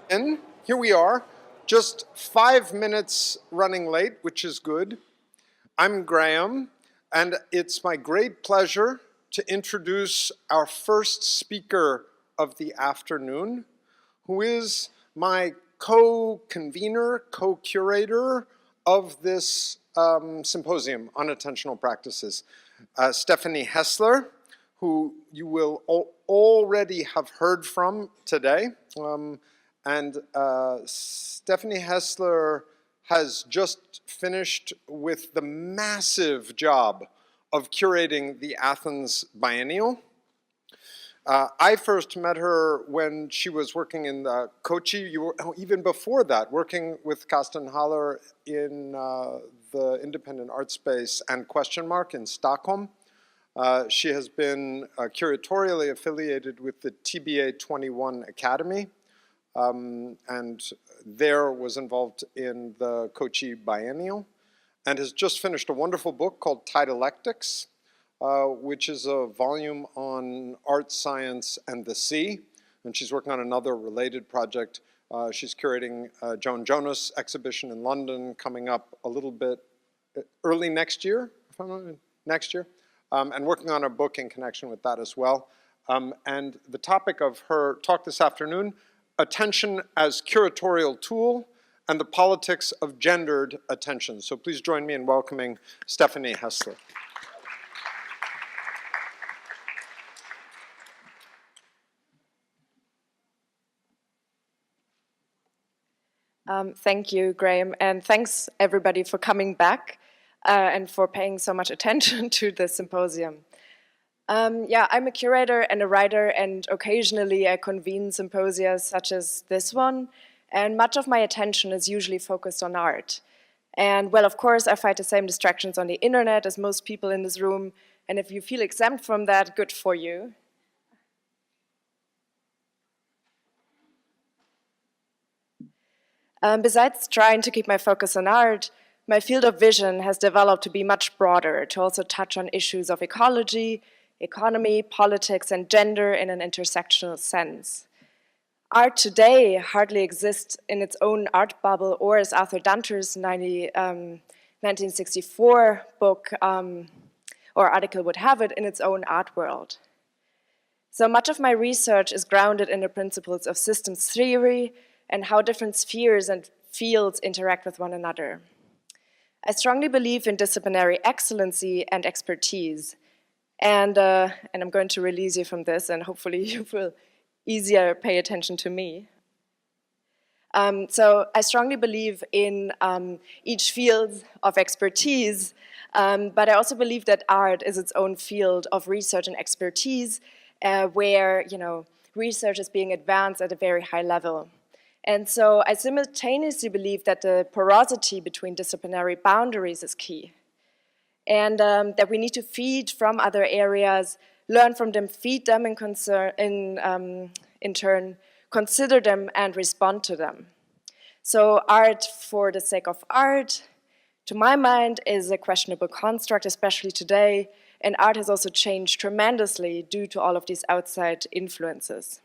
And here we are, just 5 minutes running late, which is good. I'm Graham, and it's my great pleasure to introduce our first speaker of the afternoon, who is my co-convener, co-curator of this symposium on attentional practices, Stefanie Hessler, who you will already have heard from today. And Stefanie Hessler has just finished with the massive job of curating the Athens Biennial. I first met her when she was working in Kochi. Even before that, working with Carsten Haller in the independent art space and Question Mark in Stockholm. She has been curatorially affiliated with the TBA 21 Academy. And there was involved in the Kochi Biennial, and has just finished a wonderful book called Tidalectics, which is a volume on art, science, and the sea. And she's working on another related project. She's curating Joan Jonas exhibition in London coming up a little bit early next year, if I'm not next year, and working on a book in connection with that as well. And the topic of her talk this afternoon, Attention as Curatorial Tool and the Politics of Gendered Attention. So please join me in welcoming Stefanie Hessler. Thank you, Graham, and thanks everybody for coming back and for paying so much attention to the symposium. Yeah, I'm a curator and a writer, and occasionally I convene symposia such as this one, and much of my attention is usually focused on art. And well, of course, I find the same distractions on the internet as most people in this room, and if you feel exempt from that, good for you. Besides trying to keep my focus on art, my field of vision has developed to be much broader, to also touch on issues of ecology, economy, politics, and gender in an intersectional sense. Art today hardly exists in its own art bubble, or as Arthur Danter's 1964 book or article would have it, in its own art world. So much of my research is grounded in the principles of systems theory and how different spheres and fields interact with one another. I strongly believe in disciplinary excellency and expertise. And I'm going to release you from this, and hopefully you will easier pay attention to me. So I strongly believe in each field of expertise, but I also believe that art is its own field of research and expertise, where research is being advanced at a very high level. And so I simultaneously believe that the porosity between disciplinary boundaries is key. And that we need to feed from other areas, learn from them, feed them in turn, consider them and respond to them. So art for the sake of art, to my mind, is a questionable construct, especially today, and art has also changed tremendously due to all of these outside influences.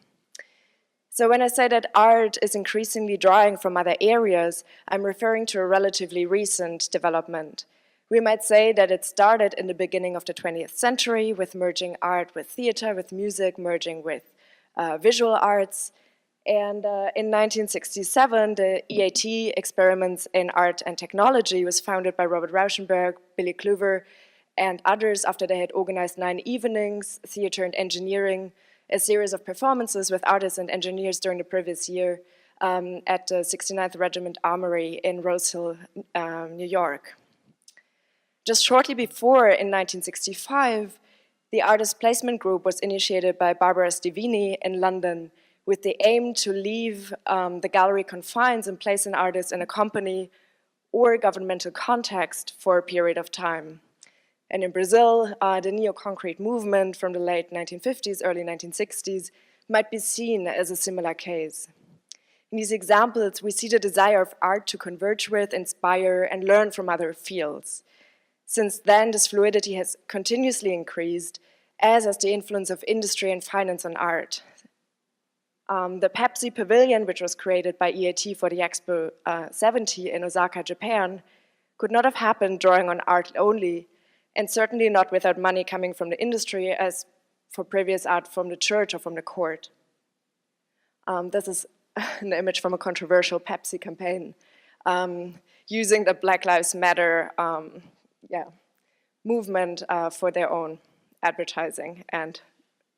So when I say that art is increasingly drawing from other areas, I'm referring to a relatively recent development. We might say that it started in the beginning of the 20th century with merging art with theater, with music, merging with visual arts. And in 1967, the EAT, Experiments in Art and Technology, was founded by Robert Rauschenberg, Billy Kluver, and others after they had organized 9 evenings, theater and engineering, a series of performances with artists and engineers during the previous year at the 69th Regiment Armory in Rose Hill, New York. Just shortly before, in 1965, the Artist Placement Group was initiated by Barbara Stevini in London with the aim to leave the gallery confines and place an artist in a company or governmental context for a period of time. And in Brazil, the neo-concrete movement from the late 1950s, early 1960s might be seen as a similar case. In these examples, we see the desire of art to converge with, inspire, and learn from other fields. Since then, this fluidity has continuously increased, as has the influence of industry and finance on art. The Pepsi Pavilion, which was created by EAT for the Expo 70 in Osaka, Japan, could not have happened drawing on art only, and certainly not without money coming from the industry, as for previous art from the church or from the court. This is an image from a controversial Pepsi campaign, using the Black Lives Matter movement for their own advertising and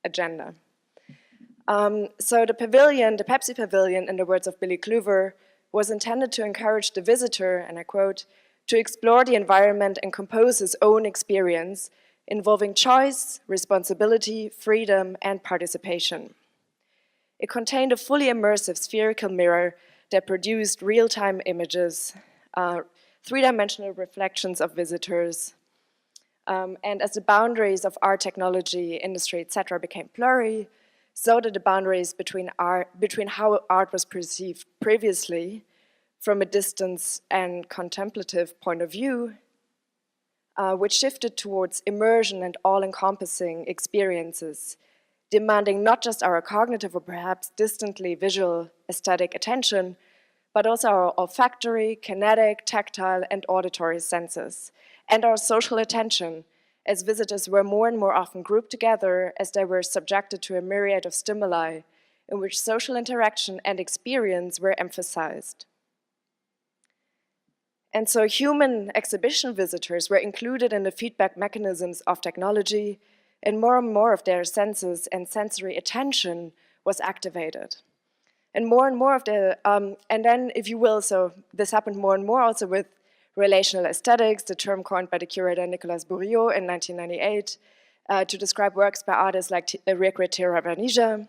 agenda. So the pavilion, the Pepsi Pavilion, in the words of Billy Kluver, was intended to encourage the visitor, and I quote, to explore the environment and compose his own experience, involving choice, responsibility, freedom, and participation. It contained a fully immersive spherical mirror that produced real-time images, three-dimensional reflections of visitors, and as the boundaries of art, technology, industry, etc. became blurry, so did the boundaries between how art was perceived previously from a distance and contemplative point of view, which shifted towards immersion and all-encompassing experiences, demanding not just our cognitive or perhaps distantly visual aesthetic attention, but also our olfactory, kinetic, tactile, and auditory senses, and our social attention, as visitors were more and more often grouped together as they were subjected to a myriad of stimuli in which social interaction and experience were emphasized. And so human exhibition visitors were included in the feedback mechanisms of technology, and more of their senses and sensory attention was activated. And more of the, and then if you will, so this happened more and more also with relational aesthetics, the term coined by the curator Nicolas Bourriot in 1998, to describe works by artists like Rekwe.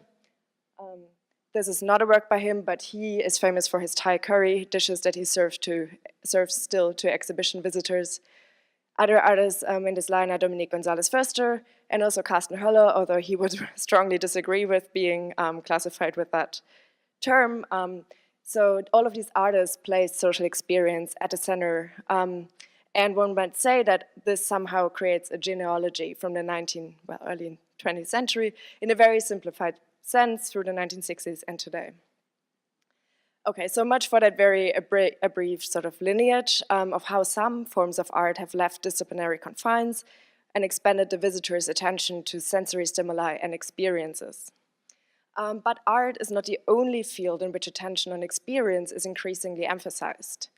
This is not a work by him, but he is famous for his Thai curry dishes that he serves still to exhibition visitors. Other artists in this line are Dominique Gonzalez-Förster and also Carsten Höller, although he would strongly disagree with being classified with that term. So all of these artists place social experience at the center. And one might say that this somehow creates a genealogy from the early 20th century in a very simplified sense through the 1960s and today. Okay, so much for that very brief sort of lineage of how some forms of art have left disciplinary confines and expanded the visitor's attention to sensory stimuli and experiences. But art is not the only field in which attention on experience is increasingly emphasized.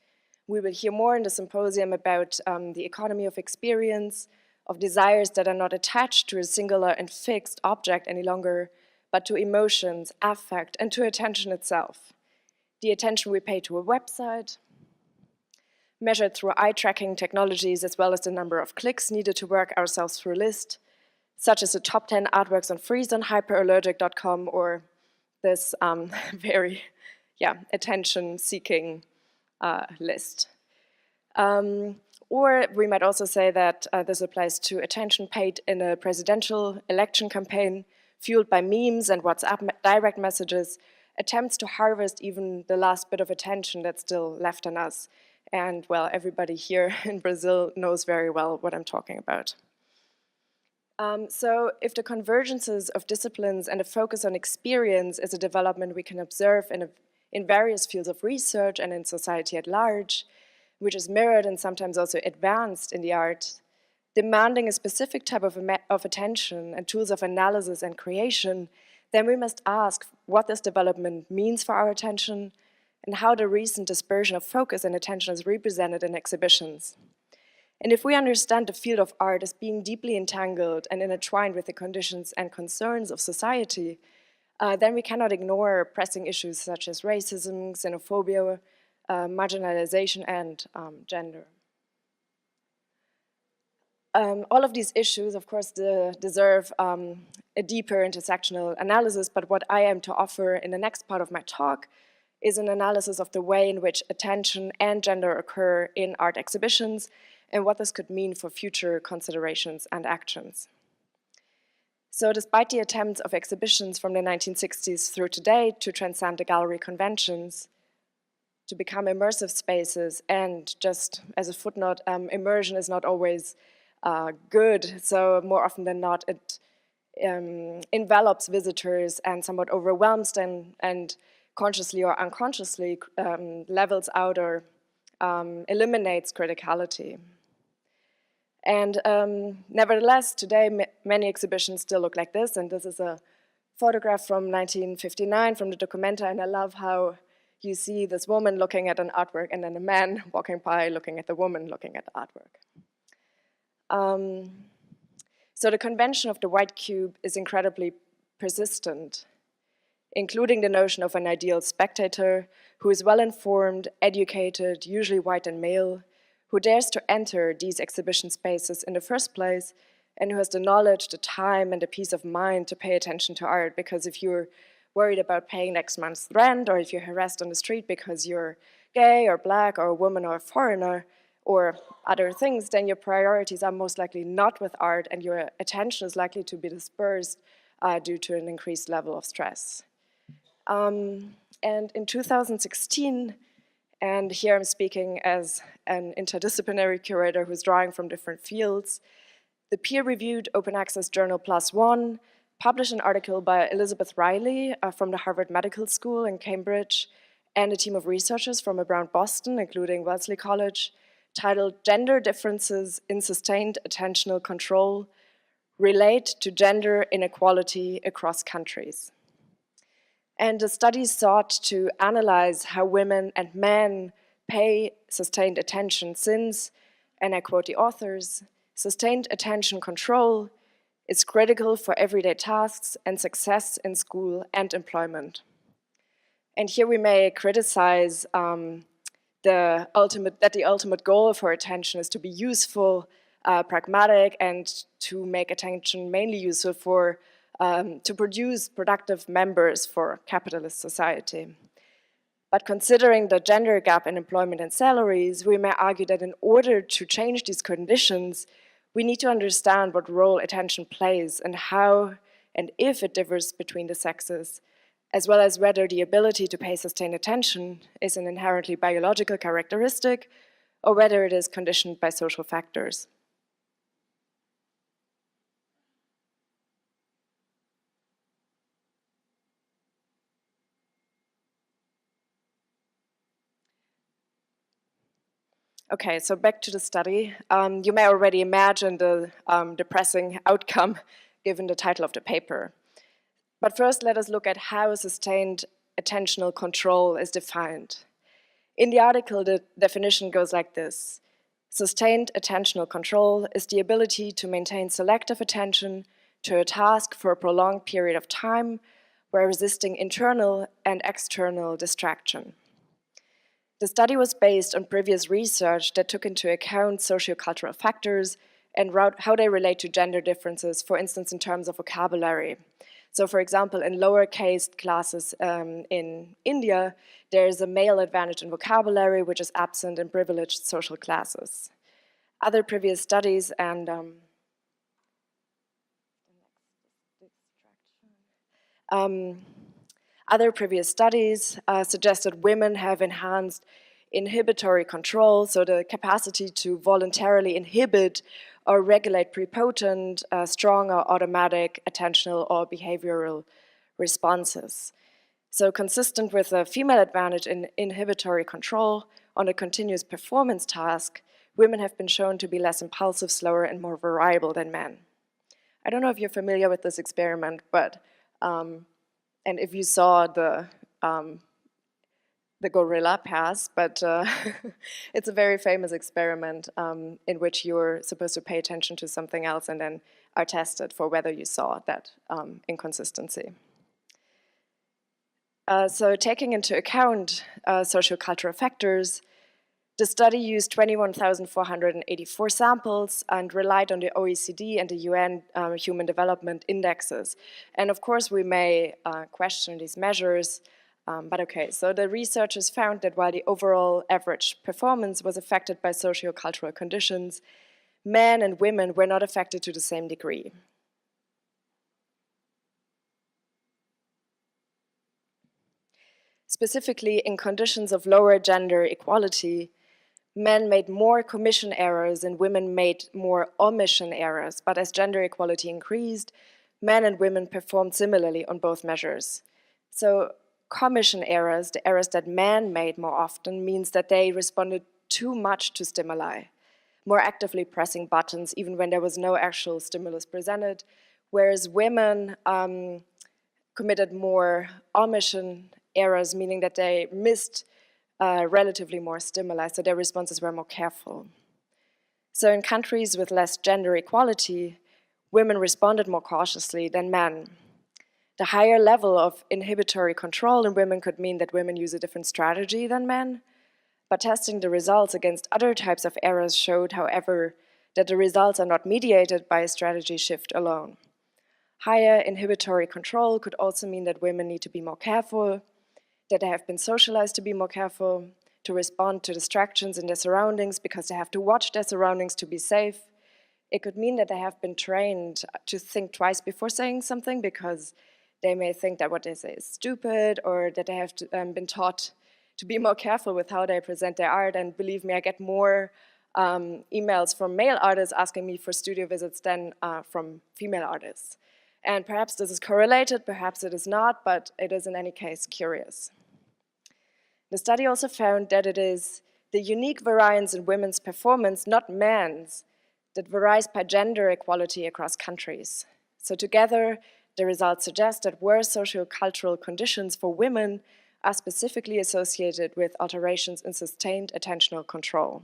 We will hear more in the symposium about the economy of experience, of desires that are not attached to a singular and fixed object any longer, but to emotions, affect, and to attention itself. The attention we pay to a website, measured through eye-tracking technologies, as well as the number of clicks needed to work ourselves through a list, such as the top 10 artworks on Freeze on hyperallergic.com, or this very attention-seeking list. Or we might also say that this applies to attention paid in a presidential election campaign, fueled by memes and WhatsApp direct messages, attempts to harvest even the last bit of attention that's still left on us. And well, everybody here in Brazil knows very well what I'm talking about. So if the convergences of disciplines and a focus on experience is a development we can observe in various fields of research and in society at large, which is mirrored and sometimes also advanced in the art, demanding a specific type of attention and tools of analysis and creation, then we must ask what this development means for our attention and how the recent dispersion of focus and attention is represented in exhibitions. And if we understand the field of art as being deeply entangled and intertwined with the conditions and concerns of society, then we cannot ignore pressing issues such as racism, xenophobia, marginalization, and gender. All of these issues, of course, deserve a deeper intersectional analysis, but what I am to offer in the next part of my talk is an analysis of the way in which attention and gender occur in art exhibitions and what this could mean for future considerations and actions. So despite the attempts of exhibitions from the 1960s through today to transcend the gallery conventions, to become immersive spaces, and just as a footnote, immersion is not always good, so more often than not, envelops visitors and somewhat overwhelms them and consciously or unconsciously levels out or eliminates criticality. And nevertheless, today many exhibitions still look like this, and this is a photograph from 1959 from the Documenta, and I love how you see this woman looking at an artwork and then a man walking by looking at the woman looking at the artwork. So the convention of the white cube is incredibly persistent, including the notion of an ideal spectator who is well-informed, educated, usually white and male, who dares to enter these exhibition spaces in the first place, and who has the knowledge, the time, and the peace of mind to pay attention to art. Because if you're worried about paying next month's rent, or if you're harassed on the street because you're gay or black or a woman or a foreigner, or other things, then your priorities are most likely not with art, and your attention is likely to be dispersed due to an increased level of stress. And in 2016, and here I'm speaking as an interdisciplinary curator who's drawing from different fields, the peer-reviewed open access journal PLOS ONE published an article by Elizabeth Riley from the Harvard Medical School in Cambridge and a team of researchers from around Boston, including Wellesley College, titled "Gender Differences in Sustained Attentional Control Relate to Gender Inequality Across Countries." And the study sought to analyze how women and men pay sustained attention since, and I quote the authors, "Sustained attention control is critical for everyday tasks and success in school and employment." And here we may criticize the ultimate goal for attention is to be useful, pragmatic, and to make attention mainly useful for to produce productive members for capitalist society. But considering the gender gap in employment and salaries, we may argue that in order to change these conditions, we need to understand what role attention plays and how and if it differs between the sexes, as well as whether the ability to pay sustained attention is an inherently biological characteristic or whether it is conditioned by social factors. Okay, so back to the study. You may already imagine the depressing outcome given the title of the paper. But first, let us look at how sustained attentional control is defined. In the article, the definition goes like this. Sustained attentional control is the ability to maintain selective attention to a task for a prolonged period of time while resisting internal and external distraction. The study was based on previous research that took into account sociocultural factors and how they relate to gender differences, for instance, in terms of vocabulary. So, for example, in lower caste classes in India, there is a male advantage in vocabulary, which is absent in privileged social classes. Other previous studies and suggested women have enhanced inhibitory control, so the capacity to voluntarily inhibit or regulate prepotent, strong or automatic attentional or behavioral responses. So consistent with a female advantage in inhibitory control on a continuous performance task, women have been shown to be less impulsive, slower, and more variable than men. I don't know if you're familiar with this experiment, but and if you saw the gorilla pass, but it's a very famous experiment in which you're supposed to pay attention to something else and then are tested for whether you saw that inconsistency. So taking into account sociocultural factors, the study used 21,484 samples and relied on the OECD and the UN Human Development Indexes. And of course, we may question these measures, but okay. So the researchers found that while the overall average performance was affected by sociocultural conditions, men and women were not affected to the same degree. Specifically, in conditions of lower gender equality, men made more commission errors and women made more omission errors. But as gender equality increased, men and women performed similarly on both measures. So commission errors, the errors that men made more often, means that they responded too much to stimuli, more actively pressing buttons even when there was no actual stimulus presented, whereas women committed more omission errors, meaning that they missed relatively more stimuli, so their responses were more careful. So in countries with less gender equality, women responded more cautiously than men. The higher level of inhibitory control in women could mean that women use a different strategy than men, but testing the results against other types of errors showed, however, that the results are not mediated by a strategy shift alone. Higher inhibitory control could also mean that women need to be more careful, that they have been socialized to be more careful, to respond to distractions in their surroundings because they have to watch their surroundings to be safe. It could mean that they have been trained to think twice before saying something because they may think that what they say is stupid, or that they have been taught to be more careful with how they present their art. And believe me, I get more emails from male artists asking me for studio visits than from female artists. And perhaps this is correlated, perhaps it is not, but it is in any case curious. The study also found that it is the unique variance in women's performance, not men's, that varies by gender equality across countries. So together, the results suggest that worse socio-cultural conditions for women are specifically associated with alterations in sustained attentional control.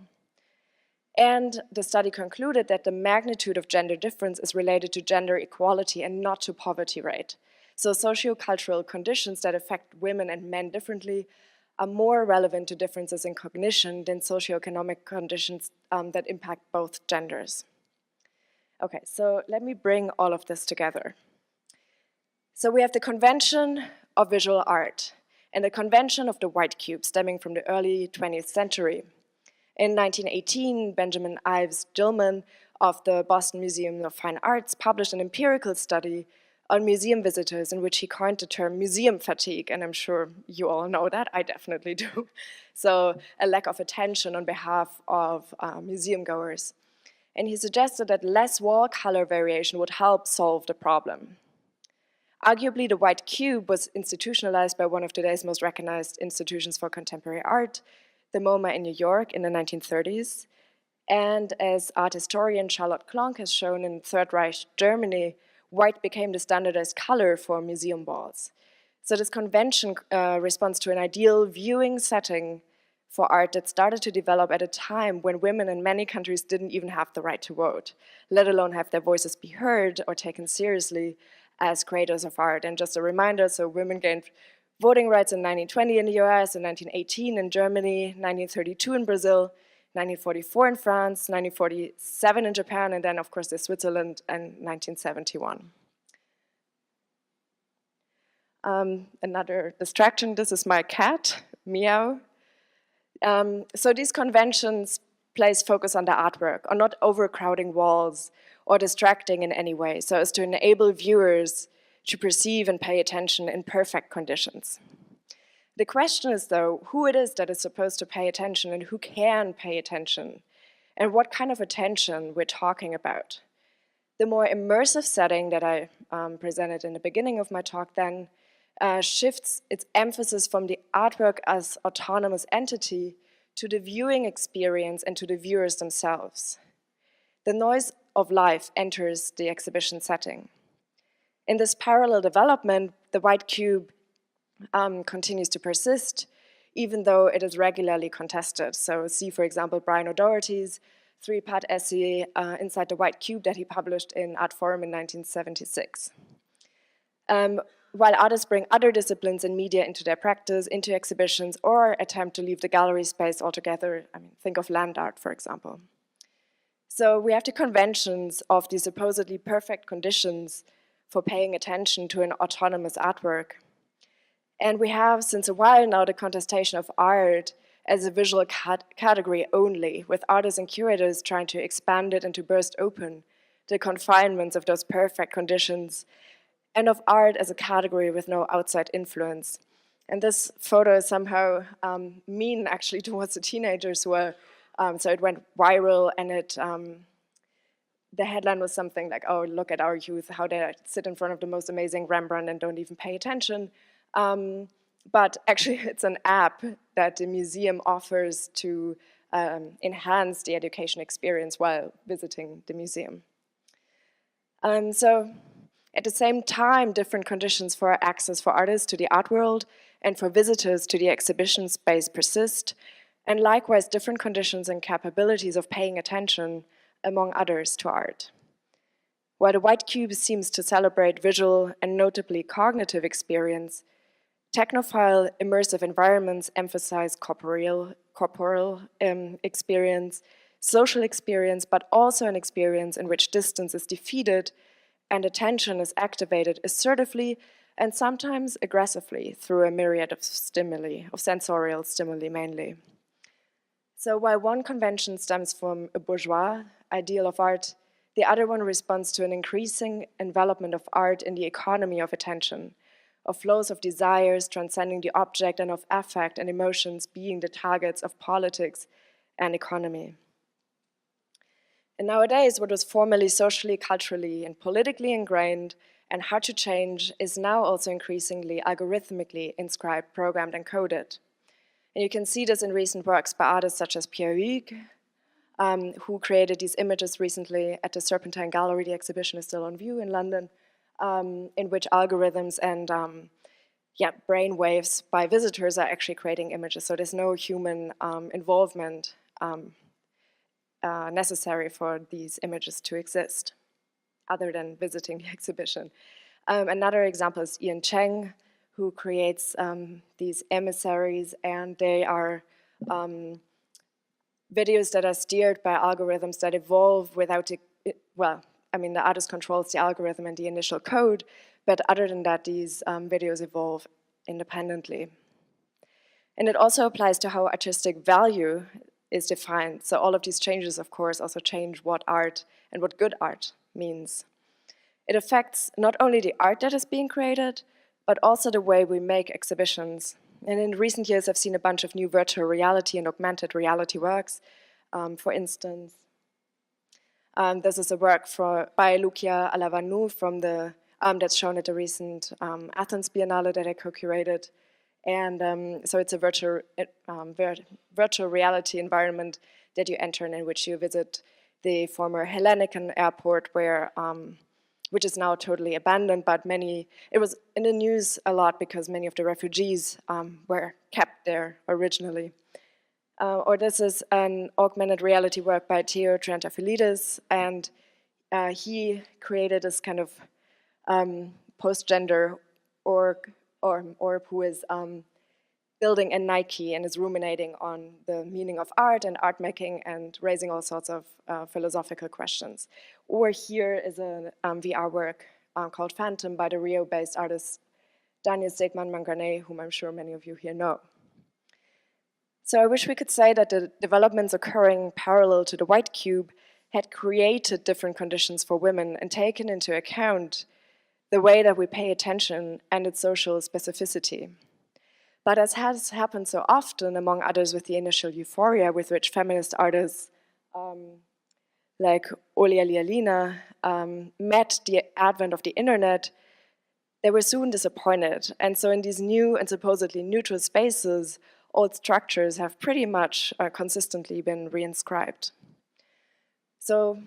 And the study concluded that the magnitude of gender difference is related to gender equality and not to poverty rate. So socio-cultural conditions that affect women and men differently are more relevant to differences in cognition than socioeconomic conditions that impact both genders. Okay, so let me bring all of this together. So we have the convention of visual art and the convention of the white cube stemming from the early 20th century. In 1918, Benjamin Ives Gilman of the Boston Museum of Fine Arts published an empirical study on museum visitors in which he coined the term museum fatigue, and I'm sure you all know that, I definitely do. So a lack of attention on behalf of museum goers. And he suggested that less wall color variation would help solve the problem. Arguably, the white cube was institutionalized by one of today's most recognized institutions for contemporary art, the MoMA in New York in the 1930s. And as art historian Charlotte Klonk has shown, in Third Reich Germany, white became the standardized color for museum walls. So this convention responds to an ideal viewing setting for art that started to develop at a time when women in many countries didn't even have the right to vote, let alone have their voices be heard or taken seriously as creators of art. And just a reminder, so women gained voting rights in 1920 in the US, in 1918 in Germany, 1932 in Brazil, 1944 in France, 1947 in Japan, and then of course there's Switzerland in 1971. Another distraction, this is my cat, Meow. So these conventions place focus on the artwork, on not overcrowding walls or distracting in any way, so as to enable viewers to perceive and pay attention in perfect conditions. The question is, though, who it is that is supposed to pay attention and who can pay attention, and what kind of attention we're talking about. The more immersive setting that I presented in the beginning of my talk then shifts its emphasis from the artwork as autonomous entity to the viewing experience and to the viewers themselves. The noise of life enters the exhibition setting. In this parallel development, the white cube continues to persist, even though it is regularly contested. So see, for example, Brian O'Doherty's three-part essay Inside the White Cube that he published in Art Forum in 1976. While artists bring other disciplines and media into their practice, into exhibitions, or attempt to leave the gallery space altogether, I mean, think of land art, for example. So we have the conventions of the supposedly perfect conditions for paying attention to an autonomous artwork. And we have, since a while now, the contestation of art as a visual category only, with artists and curators trying to expand it and to burst open the confinements of those perfect conditions, and of art as a category with no outside influence. And this photo is somehow mean, actually, towards the teenagers who were, so it went viral, and it the headline was something like, oh, look at our youth, how they sit in front of the most amazing Rembrandt and don't even pay attention. But actually, it's an app that the museum offers to enhance the education experience while visiting the museum. So at the same time, different conditions for access for artists to the art world and for visitors to the exhibition space persist, and likewise different conditions and capabilities of paying attention, among others, to art. While the White Cube seems to celebrate visual and notably cognitive experience, technophile immersive environments emphasize corporeal experience, social experience, but also an experience in which distance is defeated and attention is activated assertively and sometimes aggressively through a myriad of stimuli, of sensorial stimuli mainly. So while one convention stems from a bourgeois ideal of art, the other one responds to an increasing envelopment of art in the economy of attention, of flows of desires transcending the object and of affect and emotions being the targets of politics and economy. And nowadays, what was formerly socially, culturally, and politically ingrained and hard to change is now also increasingly algorithmically inscribed, programmed, and coded. And you can see this in recent works by artists such as Pierre Huyghe, who created these images recently at the Serpentine Gallery. The exhibition is still on view in London, in which algorithms and brain waves by visitors are actually creating images. So there's no human involvement necessary for these images to exist, other than visiting the exhibition. Another example is Ian Cheng, who creates these emissaries, and they are videos that are steered by algorithms that evolve without, the artist controls the algorithm and the initial code, but other than that, these videos evolve independently. And it also applies to how artistic value is defined. So all of these changes, of course, also change what art and what good art means. It affects not only the art that is being created, but also the way we make exhibitions. And in recent years, I've seen a bunch of new virtual reality and augmented reality works. For instance, this is a work by Lucia Alavanu from that's shown at the recent Athens Bienal that I co-curated. And so it's a virtual reality environment that you enter in which you visit the former Hellenican airport where which is now totally abandoned, but it was in the news a lot because many of the refugees were kept there originally. Or this is an augmented reality work by Theo Triantafylidis, and he created this kind of post-gender org who is building a Nike and is ruminating on the meaning of art and art making and raising all sorts of philosophical questions. Or here is a VR work called Phantom by the Rio-based artist Daniel Stegman-Manganey, whom I'm sure many of you here know. So I wish we could say that the developments occurring parallel to the White Cube had created different conditions for women and taken into account the way that we pay attention and its social specificity. But as has happened so often, among others with the initial euphoria with which feminist artists like Olia Lialina met the advent of the internet, they were soon disappointed. And so in these new and supposedly neutral spaces, old structures have pretty much consistently been reinscribed. So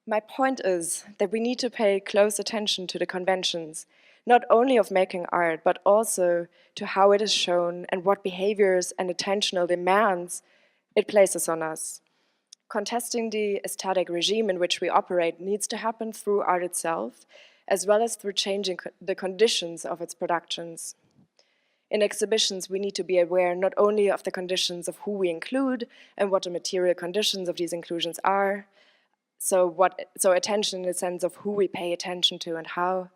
my point is that we need to pay close attention to the conventions, not only of making art, but also to how it is shown and what behaviors and attentional demands it places on us. Contesting the aesthetic regime in which we operate needs to happen through art itself, as well as through changing the conditions of its productions. In exhibitions, we need to be aware not only of the conditions of who we include and what the material conditions of these inclusions are, so attention in the sense of who we pay attention to and how,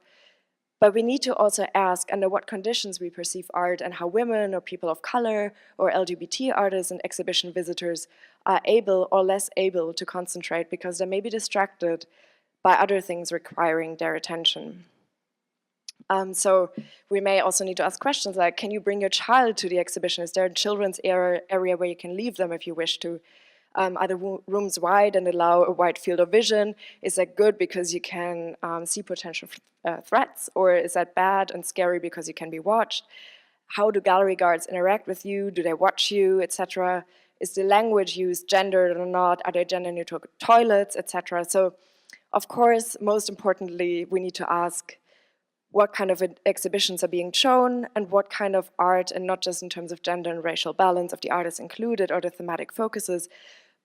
but we need to also ask under what conditions we perceive art and how women or people of color or LGBT artists and exhibition visitors are able or less able to concentrate because they may be distracted by other things requiring their attention. So we may also need to ask questions like, can you bring your child to the exhibition? Is there a children's area where you can leave them if you wish to? Are the rooms wide and allow a wide field of vision? Is that good because you can see potential threats, or is that bad and scary because you can be watched? How do gallery guards interact with you? Do they watch you, etc.? Is the language used gendered or not? Are there gender-neutral toilets, etc.? So, of course, most importantly, we need to ask what kind of exhibitions are being shown and what kind of art, and not just in terms of gender and racial balance of the artists included or the thematic focuses,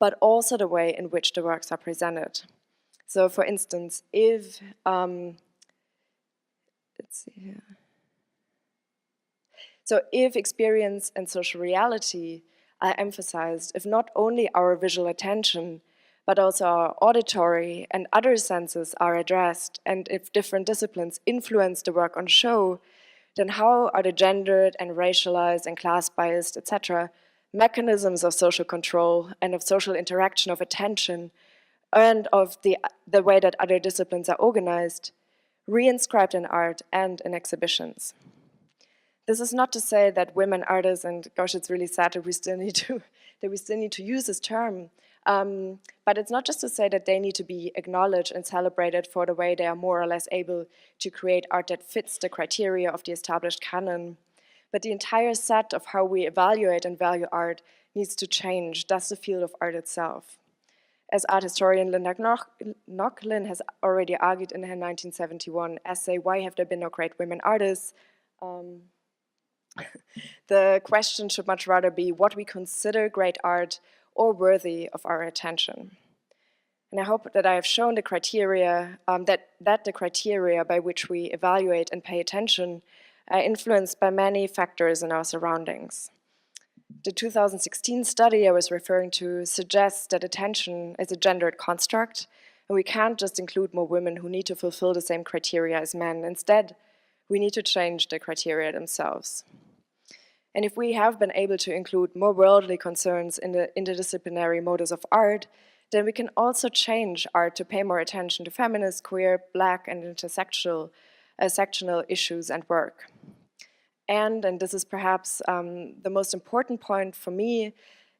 but also the way in which the works are presented. So, for instance, if, let's see here. So if experience and social reality are emphasized, if not only our visual attention, but also our auditory and other senses are addressed, and if different disciplines influence the work on show, then how are the gendered and racialized and class-biased, etc., mechanisms of social control and of social interaction of attention and of the way that other disciplines are organized, reinscribed in art and in exhibitions? This is not to say that women artists, and gosh, it's really sad that we still need to use this term, but it's not just to say that they need to be acknowledged and celebrated for the way they are more or less able to create art that fits the criteria of the established canon, but the entire set of how we evaluate and value art needs to change. That's the field of art itself. As art historian Linda Nochlin has already argued in her 1971 essay, Why Have There Been No Great Women Artists? The question should much rather be what we consider great art or worthy of our attention. And I hope that I have shown the criteria, that the criteria by which we evaluate and pay attention are influenced by many factors in our surroundings. The 2016 study I was referring to suggests that attention is a gendered construct, and we can't just include more women who need to fulfill the same criteria as men. Instead, we need to change the criteria themselves. And if we have been able to include more worldly concerns in the interdisciplinary modus of art, then we can also change art to pay more attention to feminist, queer, Black, and intersectional sectional issues and work. And this is perhaps the most important point for me,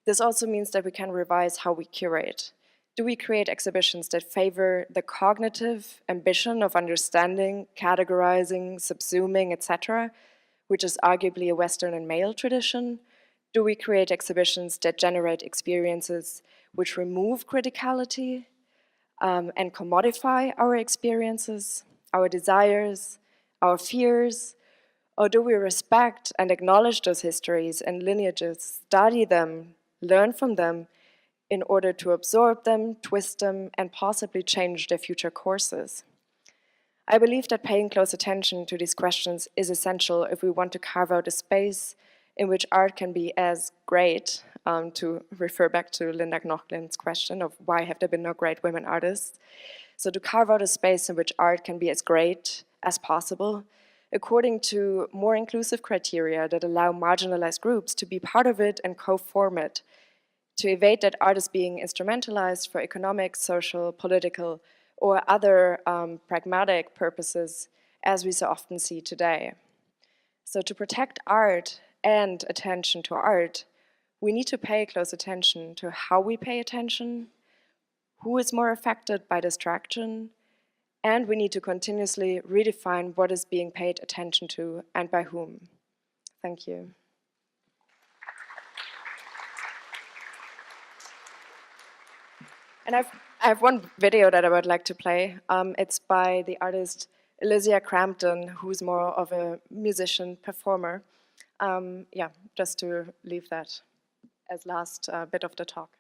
this also means that we can revise how we curate. Do we create exhibitions that favor the cognitive ambition of understanding, categorizing, subsuming, etc., which is arguably a Western and male tradition? Do we create exhibitions that generate experiences which remove criticality and commodify our experiences, our desires, our fears? Or do we respect and acknowledge those histories and lineages, study them, learn from them, in order to absorb them, twist them, and possibly change their future courses? I believe that paying close attention to these questions is essential if we want to carve out a space in which art can be as great, to refer back to Linda Knochlin's question of why have there been no great women artists. So to carve out a space in which art can be as great as possible, according to more inclusive criteria that allow marginalized groups to be part of it and co-form it, to evade that art is being instrumentalized for economic, social, political, or other pragmatic purposes, as we so often see today. So to protect art and attention to art, we need to pay close attention to how we pay attention, who is more affected by distraction, and we need to continuously redefine what is being paid attention to and by whom. Thank you. And I have one video that I would like to play. It's by the artist Elysia Crampton, who's more of a musician, performer. Yeah, just to leave that as last bit of the talk.